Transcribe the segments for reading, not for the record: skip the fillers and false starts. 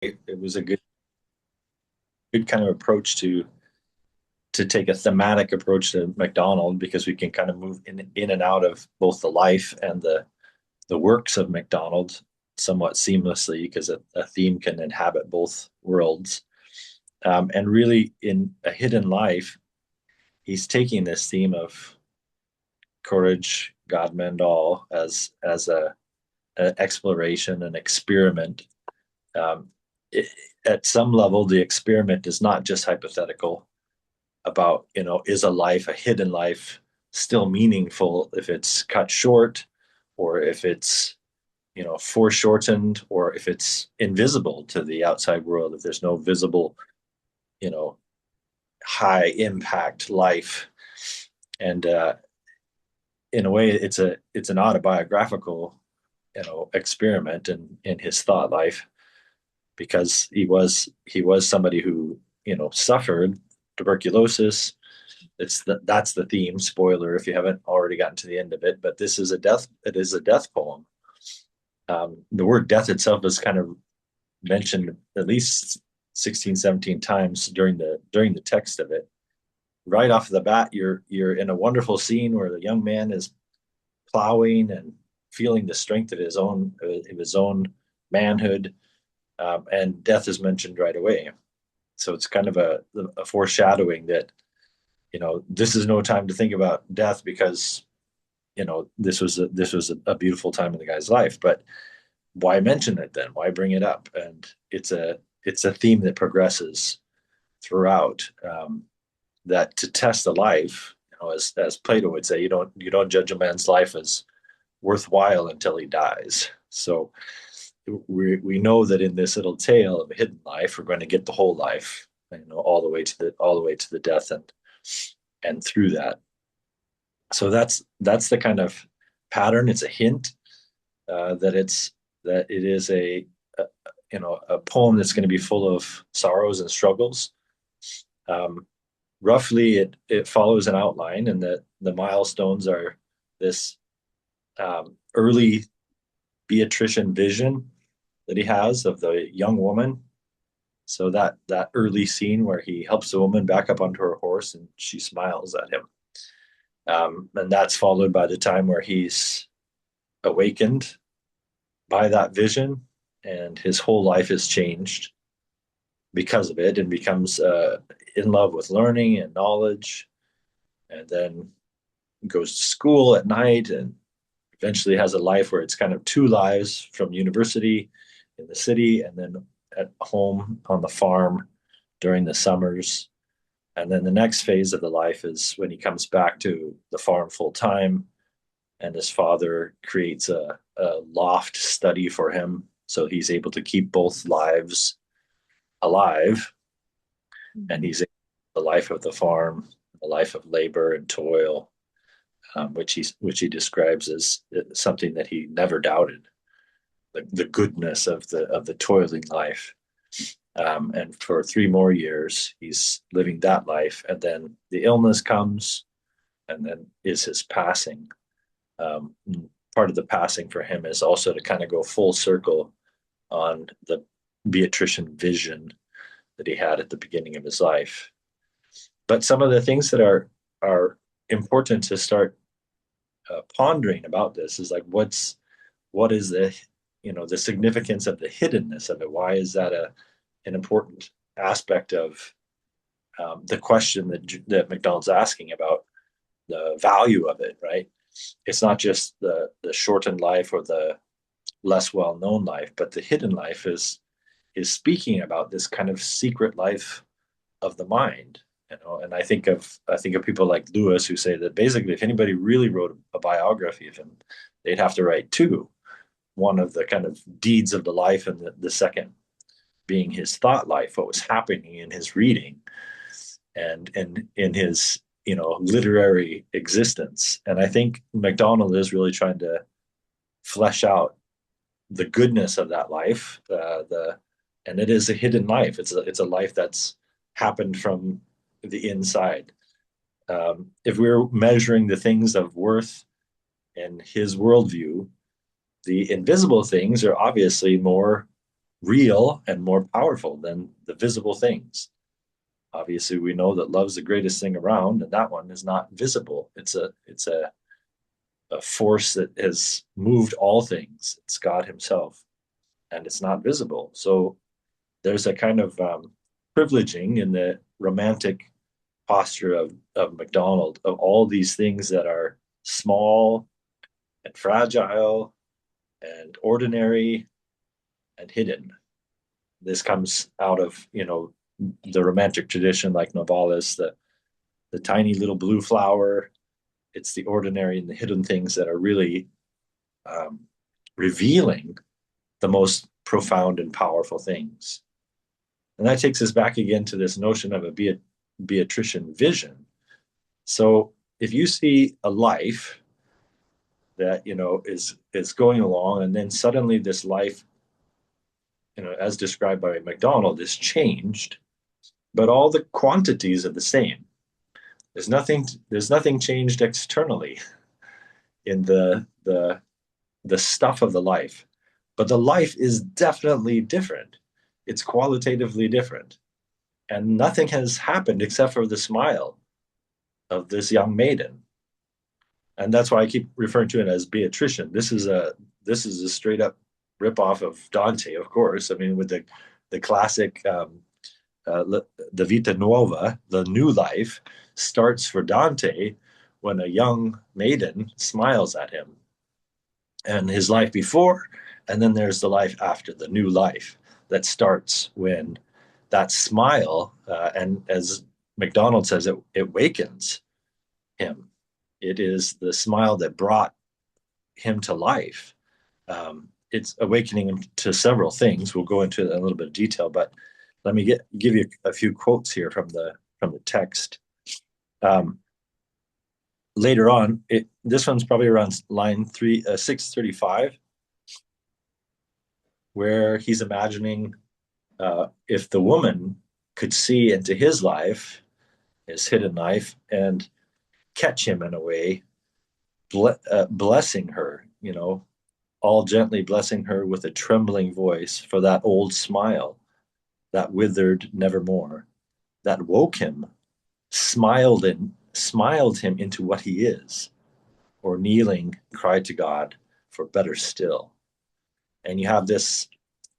it was a good kind of approach to take a thematic approach to MacDonald, because we can kind of move in and out of both the life and the works of MacDonald somewhat seamlessly, because a theme can inhabit both worlds. And really, in A Hidden Life, he's taking this theme of courage, God mend all, as an exploration, an experiment. Um, it, at some level, the experiment is not just hypothetical about, is a hidden life, still meaningful if it's cut short, or if it's, foreshortened, or if it's invisible to the outside world, if there's no visible, you know, high impact life. And in a way, it's an autobiographical, experiment in his thought life, because he was somebody who, suffered tuberculosis. That's the theme. Spoiler if you haven't already gotten to the end of it, but this is a death. It is a death poem. The word death itself is kind of mentioned at least 16, 17 times during the text of it. Right off the bat, you're in a wonderful scene where the young man is plowing and feeling the strength of his own manhood, and death is mentioned right away. So it's kind of a foreshadowing that, this is no time to think about death, because this was a beautiful time in the guy's life. But why mention it then? Why bring it up? And it's a theme that progresses throughout. That to test a life, as Plato would say, you don't judge a man's life as worthwhile until he dies. So we know that in this little tale of a hidden life, we're going to get the whole life, all the way to the death, and through that. So that's the kind of pattern. It's a hint, that it is a poem that's going to be full of sorrows and struggles. Um, Roughly, it follows an outline, and the milestones are this early Beatrician vision that he has of the young woman. So that early scene where he helps the woman back up onto her horse and she smiles at him, and that's followed by the time where he's awakened by that vision, and his whole life is changed because of it, and becomes in love with learning and knowledge, and then goes to school at night, and eventually has a life where it's kind of two lives, from university in the city, and then at home on the farm during the summers. And then the next phase of the life is when he comes back to the farm full time, and his father creates a loft study for him, so he's able to keep both lives alive. And he's in the life of the farm, a life of labor and toil, which he describes as something that he never doubted, the goodness of the toiling life. And for 3 more years, he's living that life, and then the illness comes, and then is his passing. Um, Part of the passing for him is also to kind of go full circle on the Beatrician vision that he had at the beginning of his life. But some of the things that are important to start pondering about this is like, what is the significance of the hiddenness of it? Why is that an important aspect of the question that MacDonald's asking about the value of it, right? It's not just the shortened life or the less well known life, but the hidden life is speaking about this kind of secret life of the mind. And I think of people like Lewis, who say that basically, if anybody really wrote a biography of him, they'd have to write two. One of the kind of deeds of the life, and the second being his thought life, what was happening in his reading and in his literary existence. And I think MacDonald is really trying to flesh out the goodness of that life. And it is a hidden life. It's a life that's happened from the inside. If we're measuring the things of worth in his worldview, the invisible things are obviously more real and more powerful than the visible things. Obviously, we know that love's the greatest thing around, and that one is not visible. It's a force that has moved all things. It's God Himself, and it's not visible. So there's a kind of privileging in the romantic posture of MacDonald of all these things that are small and fragile and ordinary and hidden. This comes out of the romantic tradition, like Novalis, the tiny little blue flower. It's the ordinary and the hidden things that are really um, revealing the most profound and powerful things. And that takes us back again to this notion of a Beatrician vision. So if you see a life that is going along, and then suddenly this life, as described by MacDonald, is changed, but all the quantities are the same. There's nothing changed externally in the stuff of the life, but the life is definitely different. It's qualitatively different, and nothing has happened except for the smile of this young maiden. And that's why I keep referring to it as Beatrician. This is a straight up ripoff of Dante, of course. I mean, with the classic the Vita Nuova, the new life, starts for Dante when a young maiden smiles at him, and his life before, and then there's the life after, the new life that starts when that smile, and as MacDonald says, it wakens him. It is the smile that brought him to life. It's awakening him to several things. We'll go into a little bit of detail, but let me give you a few quotes here from the text. Later on, this one's probably around line 635, where he's imagining if the woman could see into his life, his hidden life, and catch him in a way, blessing her, all gently blessing her with a trembling voice for that old smile that withered nevermore, that woke him, smiled him into what he is, or kneeling cried to God for better still. And you have this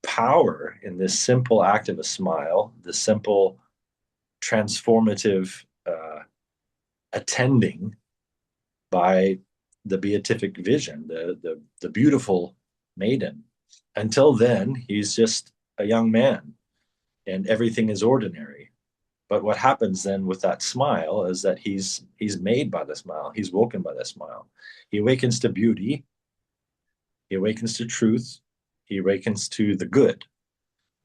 power in this simple act of a smile, the simple transformative attending by the beatific vision, the beautiful maiden. Until then, he's just a young man, and everything is ordinary. But what happens then with that smile is that he's made by the smile. He's woken by the smile. He awakens to beauty. He awakens to truth. He awakens to the good.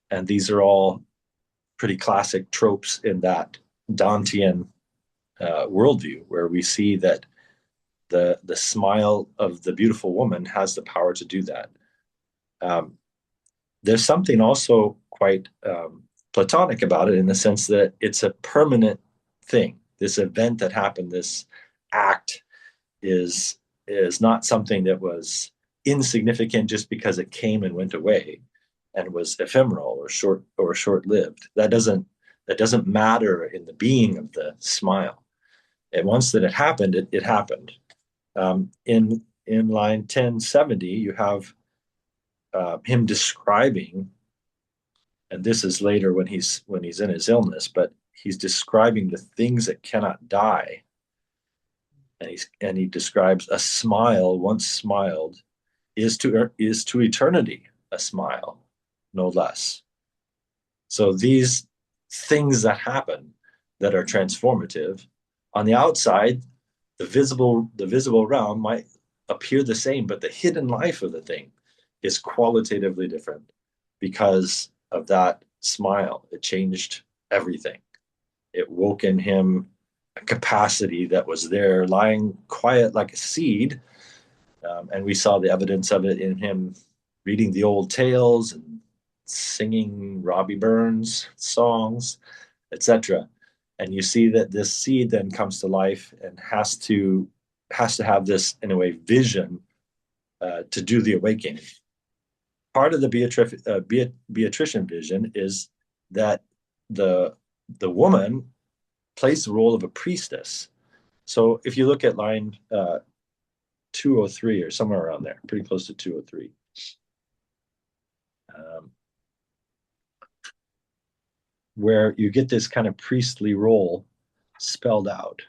And these are all pretty classic tropes in that Dantean worldview, where we see that the smile of the beautiful woman has the power to do that. There's something also quite Platonic about it, in the sense that it's a permanent thing. This event that happened, this act, is not something that was insignificant just because it came and went away and was ephemeral or short lived. That doesn't matter in the being of the smile. And once that it happened, it happened. In line 1070, you have him describing, and this is later when he's in his illness, but he's describing the things that cannot die. And he describes a smile once smiled is to eternity a smile, no less. So these things that happen that are transformative, on the outside, the visible realm might appear the same, but the hidden life of the thing is qualitatively different because of that smile. It changed everything. It woke in him a capacity that was there, lying quiet like a seed. And we saw the evidence of it in him reading the old tales and singing Robbie Burns songs, etc. And you see that this seed then comes to life and has to have this, in a way, vision to do the awakening. part of the Beatrician vision is that the the woman plays the role of a priestess. So if you look at line 203 or somewhere around there, pretty close to 203, um, where you get this kind of priestly role spelled out.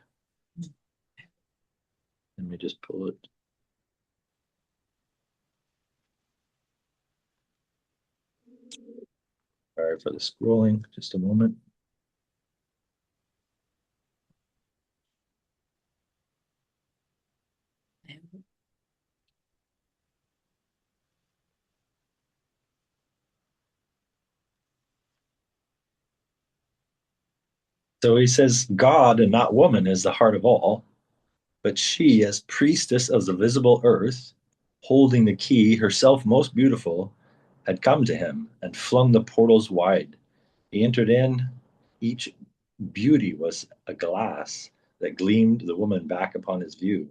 Let me just pull it. Sorry for the scrolling, just a moment. So he says, God and not woman is the heart of all, but she, as priestess of the visible earth, holding the key, herself most beautiful, had come to him and flung the portals wide. He entered in. Each beauty was a glass that gleamed the woman back upon his view.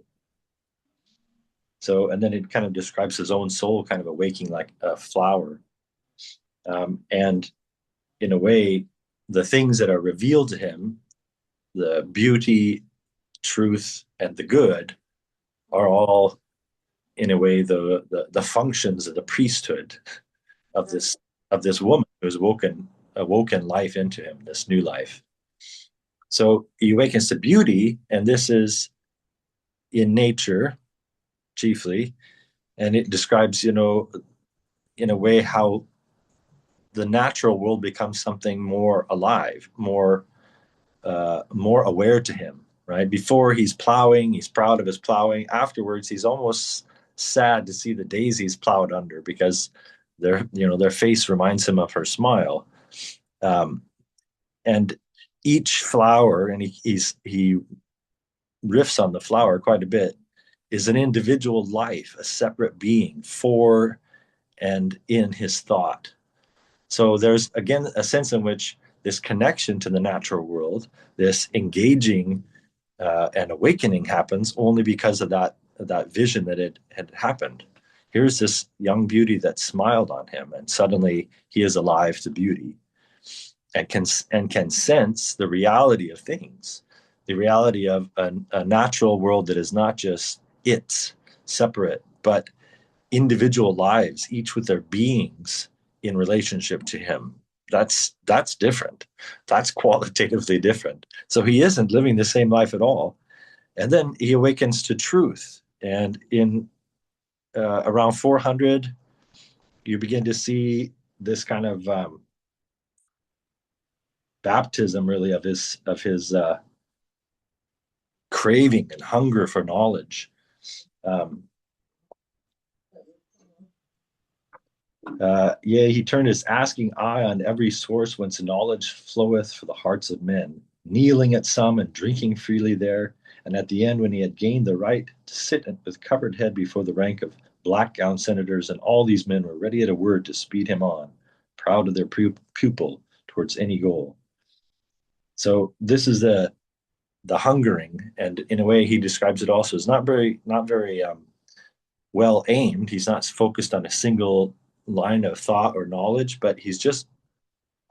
So, and then it kind of describes his own soul kind of awaking like a flower. And in a way, the things that are revealed to him, the beauty, truth, and the good, are all in a way the functions of the priesthood of this woman who's awoken life into him, this new life. So he awakens to beauty, and this is in nature chiefly, and it describes, in a way how the natural world becomes something more alive, more aware to him. Right before he's plowing, he's proud of his plowing. Afterwards, he's almost sad to see the daisies plowed under because their face reminds him of her smile. Um, and each flower, and he riffs on the flower quite a bit, is an individual life, a separate being for and in his thought. So there's again a sense in which this connection to the natural world, this engaging and awakening happens only because of that vision that it had happened. Here's this young beauty that smiled on him, and suddenly he is alive to beauty, and can sense the reality of things, the reality of a natural world that is not just its separate, but individual lives, each with their beings in relationship to him. That's different. That's qualitatively different. So he isn't living the same life at all. And then he awakens to truth. And in around 400, you begin to see this kind of baptism, really, of his craving and hunger for knowledge. Um, Yea, he turned his asking eye on every source whence knowledge floweth for the hearts of men, kneeling at some and drinking freely there. And at the end, when he had gained the right to sit with covered head before the rank of black gowned senators, and all these men were ready at a word to speed him on, proud of their pupil towards any goal. So this is the hungering, and in a way, he describes it also as not very well aimed. He's not focused on a single line of thought or knowledge, but he's just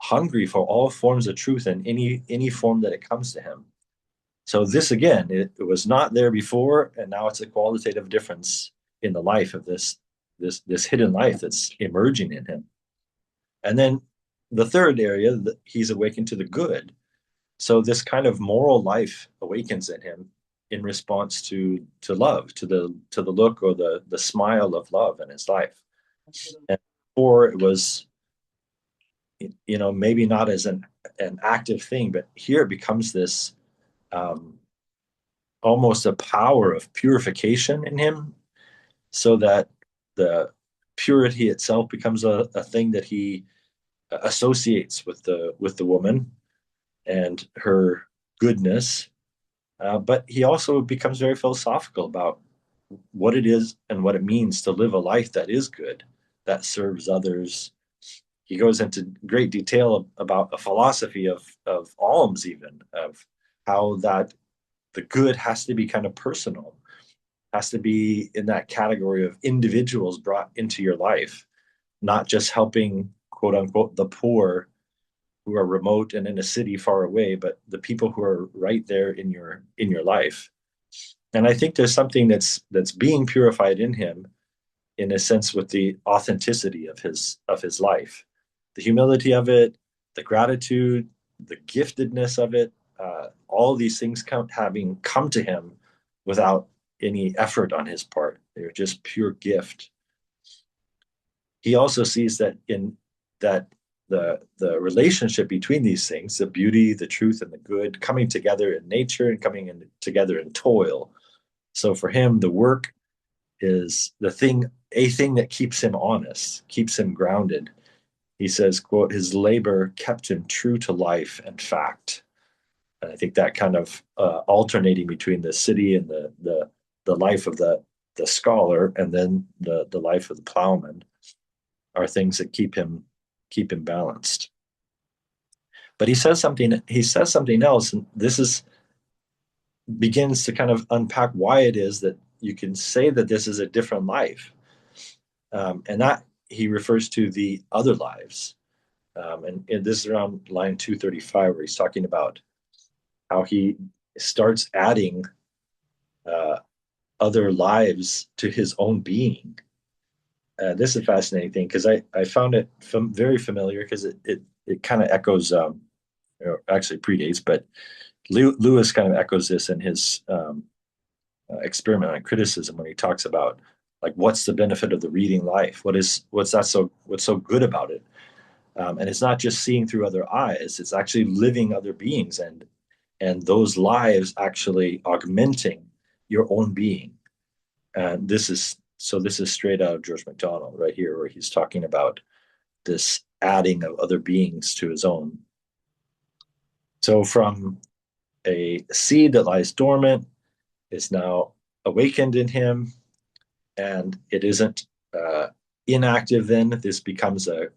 hungry for all forms of truth in any form that it comes to him. So this again, it was not there before, and now it's a qualitative difference in the life of this hidden life that's emerging in him. And then the third area, he's awakened to the good. So this kind of moral life awakens in him in response to love, to the look or the smile of love in his life. And before it was, maybe not as an active thing, but here it becomes this um, almost a power of purification in him, so that the purity itself becomes a thing that he associates with the woman and her goodness. But he also becomes very philosophical about what it is and what it means to live a life that is good, that serves others. He goes into great detail about a philosophy of alms, even of how that the good has to be kind of personal, has to be in that category of individuals brought into your life, not just helping, quote unquote, the poor who are remote and in a city far away, but the people who are right there in your life. And I think there's something that's being purified in him, in a sense, with the authenticity of his life, the humility of it, the gratitude, the giftedness of it. All these things having come to him without any effort on his part. They're just pure gift. He also sees that in that the relationship between these things, the beauty, the truth, and the good, coming together in nature and coming together in toil. So for him, the work is a thing that keeps him honest, keeps him grounded. He says, quote, his labor kept him true to life and fact. And I think that kind of alternating between the city and the life of the scholar, and then the life of the plowman, are things that keep him balanced. But he says something else, and this is begins to kind of unpack why it is that you can say that this is a different life. And that he refers to the other lives. And this is around line 235, where he's talking about how he starts adding uh, other lives to his own being. This is a fascinating thing, because I found it very familiar, because it kind of echoes, actually predates, but Lewis kind of echoes this in his experiment on criticism, when he talks about, like, what's the benefit of the reading life? What's so good about it? And it's not just seeing through other eyes; it's actually living other beings, and those lives actually augmenting your own being. And this is straight out of George MacDonald right here, where he's talking about this adding of other beings to his own. So from a seed that lies dormant is now awakened in him, and it isn't inactive. Then this becomes a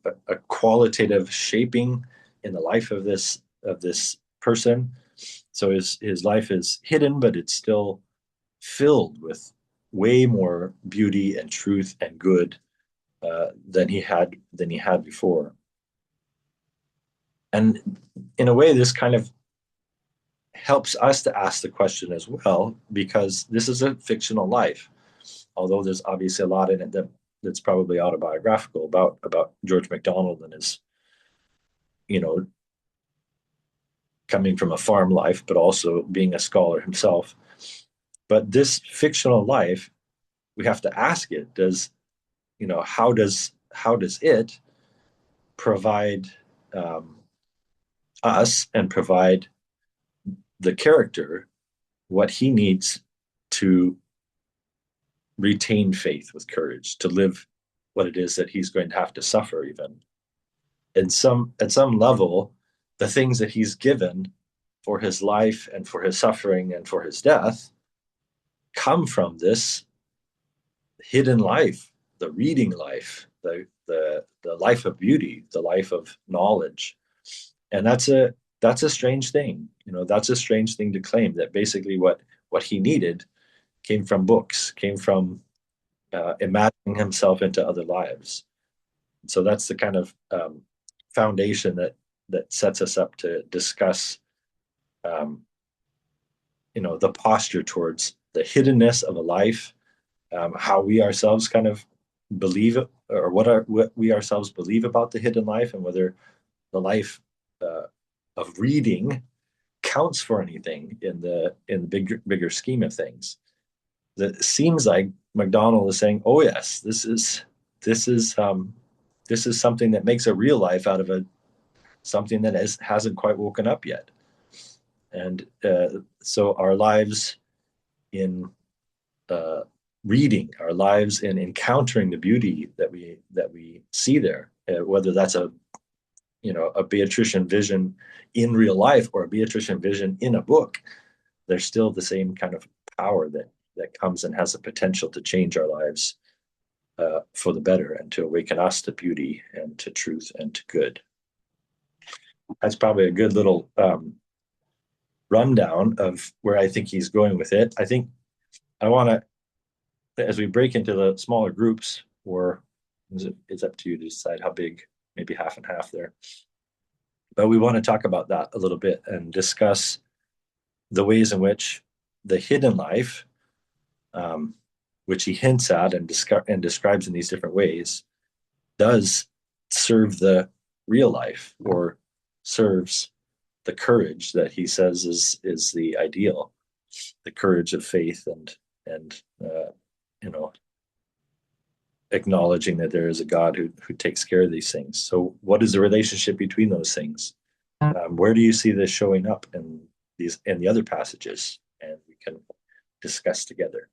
qualitative shaping in the life of this person. So his life is hidden, but it's still filled with way more beauty and truth and good than he had before. And in a way, this kind of helps us to ask the question as well, because this is a fictional life. Although there's obviously a lot in it that's probably autobiographical about George MacDonald and his, you know, coming from a farm life, but also being a scholar himself. But this fictional life, we have to ask it: how does it provide us, and provide the character what he needs to retain faith with courage, to live what it is that he's going to have to suffer, even at some level. The things that he's given for his life and for his suffering and for his death come from this hidden life, the reading life, the life of beauty, the life of knowledge. And that's a strange thing. That's a strange thing to claim, that basically what he needed came from books, came from imagining himself into other lives. So that's the kind of foundation that sets us up to discuss, um, the posture towards the hiddenness of a life, how we ourselves kind of believe it, or what we ourselves believe about the hidden life, and whether the life uh, of reading counts for anything in the bigger scheme of things. That seems like MacDonald is saying, "Oh yes, this is something that makes a real life out of something that hasn't quite woken up yet." And so our lives in uh, reading, our lives in encountering the beauty that we see there, whether that's a Beatrician vision in real life, or a Beatrician vision in a book, there's still the same kind of power that comes and has the potential to change our lives for the better, and to awaken us to beauty and to truth and to good. That's probably a good little rundown of where I think he's going with it. I think I want to, as we break into the smaller groups, or It's up to you to decide how big, maybe half and half there. But we want to talk about that a little bit and discuss the ways in which the hidden life, which he hints at and describes in these different ways, does serve the real life, or serves the courage that he says is the ideal, the courage of faith, and you know, acknowledging that there is a God who takes care of these things. So, what is the relationship between those things? Where do you see this showing up in the other passages? And we can discuss together.